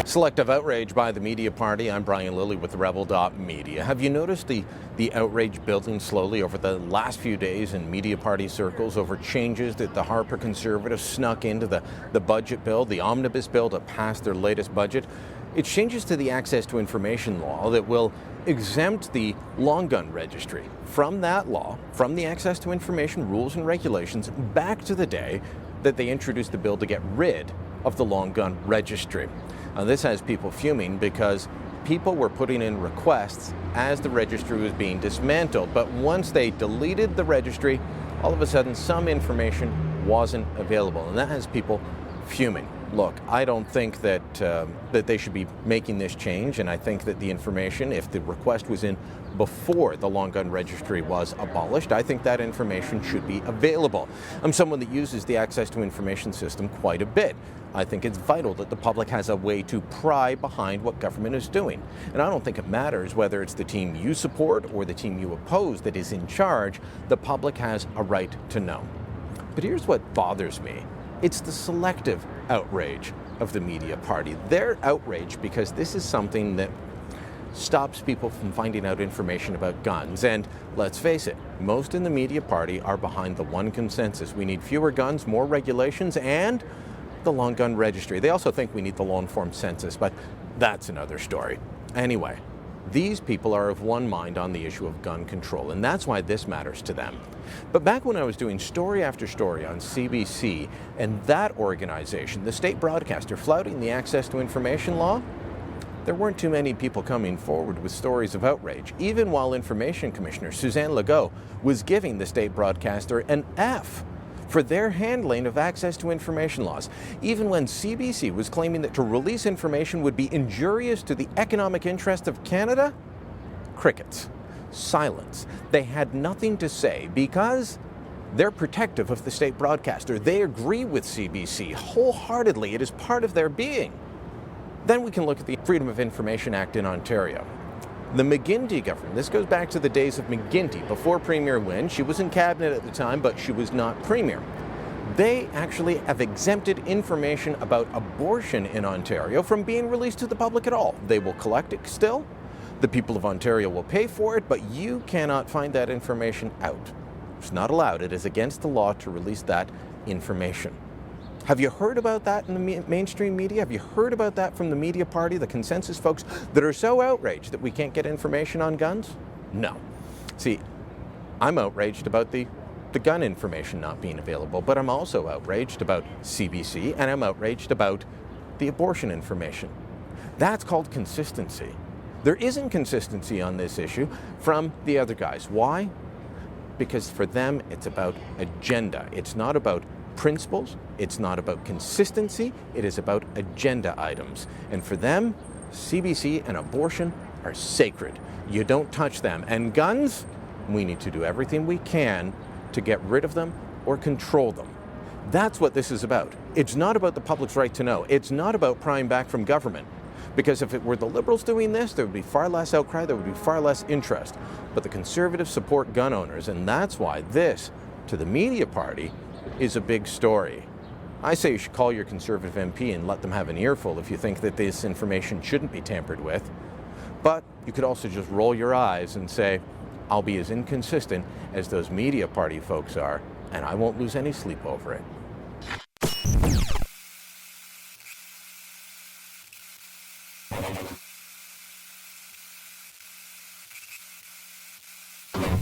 Selective outrage by the media party. I'm Brian Lilley with TheRebel.media. Have you noticed the outrage building slowly over the last few days in media party circles over changes that the Harper Conservatives snuck into the budget bill, the omnibus bill to pass their latest budget? It's changes to the access to information law that will exempt the long gun registry from that law, from the access to information rules and regulations, back to the day that they introduced the bill to get rid of the long gun registry. This has people fuming because people were putting in requests as the registry was being dismantled. But once they deleted the registry, all of a sudden some information wasn't available. And that has people fuming. Look, I don't think that they should be making this change, and I think that the information, if the request was in before the long gun registry was abolished, I think that information should be available. I'm someone that uses the access to information system quite a bit. I think it's vital that the public has a way to pry behind what government is doing. And I don't think it matters whether it's the team you support or the team you oppose that is in charge. The public has a right to know. But here's what bothers me. It's the selective outrage of the media party. They're outraged because this is something that stops people from finding out information about guns. And let's face it, most in the media party are behind the one consensus. We need fewer guns, more regulations, and the long gun registry. They also think we need the law-informed census, but that's another story. Anyway, these people are of one mind on the issue of gun control, and that's why this matters to them. But back when I was doing story after story on CBC and that organization, the state broadcaster, flouting the access to information law, there weren't too many people coming forward with stories of outrage, even while Information Commissioner Suzanne Legault was giving the state broadcaster an F for their handling of access to information laws, even when CBC was claiming that to release information would be injurious to the economic interest of Canada. Crickets. Silence. They had nothing to say because they're protective of the state broadcaster. They agree with CBC wholeheartedly. It is part of their being. Then we can look at the Freedom of Information Act in Ontario. The McGuinty government, this goes back to the days of McGuinty, before Premier Wynne. She was in cabinet at the time, but she was not Premier. They actually have exempted information about abortion in Ontario from being released to the public at all. They will collect it still. The people of Ontario will pay for it, but you cannot find that information out. It's not allowed. It is against the law to release that information. Have you heard about that in the mainstream media? Have you heard about that from the media party, the consensus folks that are so outraged that we can't get information on guns? No. See, I'm outraged about the gun information not being available, but I'm also outraged about CBC, and I'm outraged about the abortion information. That's called consistency. There isn't consistency on this issue from the other guys. Why? Because for them, it's about agenda. It's not about principles, it's not about consistency, it is about agenda items. And for them, CBC and abortion are sacred. You don't touch them. And guns, we need to do everything we can to get rid of them or control them. That's what this is about. It's not about the public's right to know. It's not about prying back from government. Because if it were the Liberals doing this, there would be far less outcry, there would be far less interest. But the Conservatives support gun owners, and that's why this, to the media party, is a big story. I say you should call your Conservative MP and let them have an earful if you think that this information shouldn't be tampered with. But you could also just roll your eyes and say, I'll be as inconsistent as those media party folks are, and I won't lose any sleep over it.